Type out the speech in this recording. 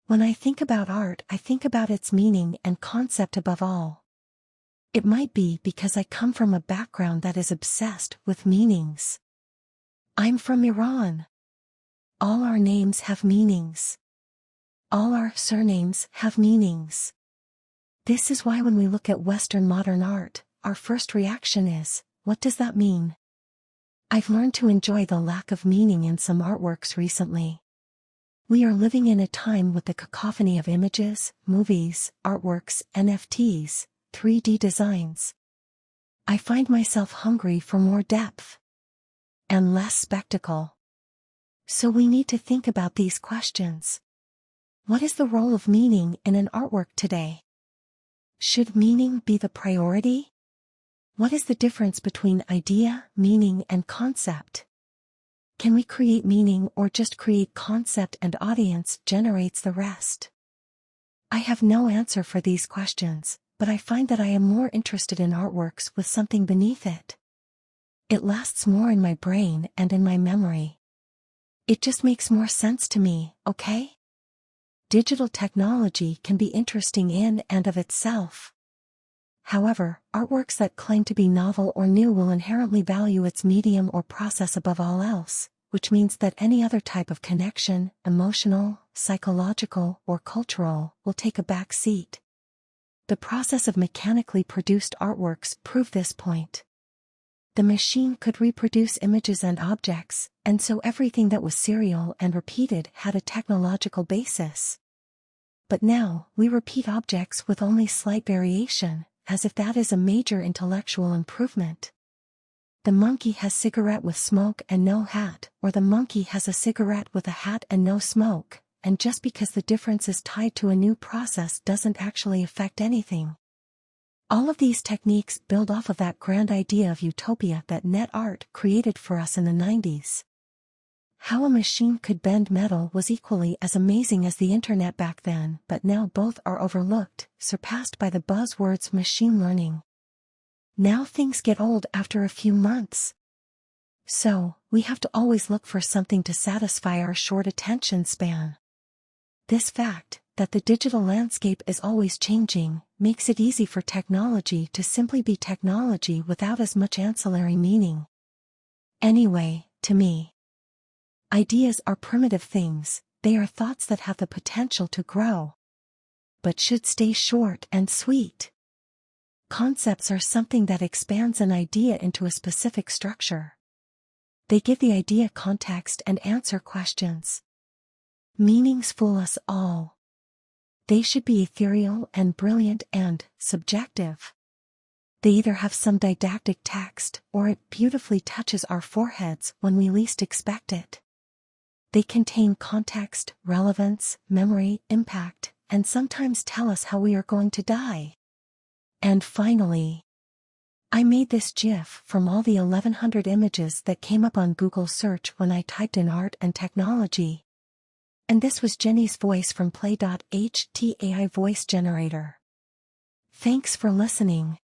When I think about art, I think about its meaning and concept above all. It might be because I come from a background that is obsessed with meanings. I'm from Iran. All our names have meanings. All our surnames have meanings. This is why when we look at Western modern art, our first reaction is, what does that mean? I've learned to enjoy the lack of meaning in some artworks recently. We are living in a time with the cacophony of images, movies, artworks, NFTs, 3D designs. I find myself hungry for more depth and less spectacle. So we need to think about these questions. What is the role of meaning in an artwork today? Should meaning be the priority? What is the difference between idea, meaning, and concept? Can we create meaning or just create concept and audience generates the rest? I have no answer for these questions, but I find that I am more interested in artworks with something beneath it. It lasts more in my brain and in my memory. It just makes more sense to me, okay? Digital technology can be interesting in and of itself. However, artworks that claim to be novel or new will inherently value its medium or process above all else, which means that any other type of connection, emotional, psychological, or cultural, will take a back seat. The process of mechanically produced artworks prove this point. The machine could reproduce images and objects, and so everything that was serial and repeated had a technological basis. But now, we repeat objects with only slight variation, as if that is a major intellectual improvement. The monkey has cigarette with smoke and no hat, or the monkey has a cigarette with a hat and no smoke, and just because the difference is tied to a new process doesn't actually affect anything. All of these techniques build off of that grand idea of utopia that net art created for us in the 90s. How a machine could bend metal was equally as amazing as the internet back then, but now both are overlooked, surpassed by the buzzwords machine learning. Now things get old after a few months. So, we have to always look for something to satisfy our short attention span. This fact, that the digital landscape is always changing, makes it easy for technology to simply be technology without as much ancillary meaning. Anyway, to me, ideas are primitive things, they are thoughts that have the potential to grow, but should stay short and sweet. Concepts are something that expands an idea into a specific structure. They give the idea context and answer questions. Meanings fool us all. They should be ethereal and brilliant and subjective. They either have some didactic text or it beautifully touches our foreheads when we least expect it. They contain context, relevance, memory, impact, and sometimes tell us how we are going to die. And finally, I made this GIF from all the 1100 images that came up on Google search when I typed in art and technology. And this was Jenny's voice from Play.ht AI voice generator. Thanks for listening.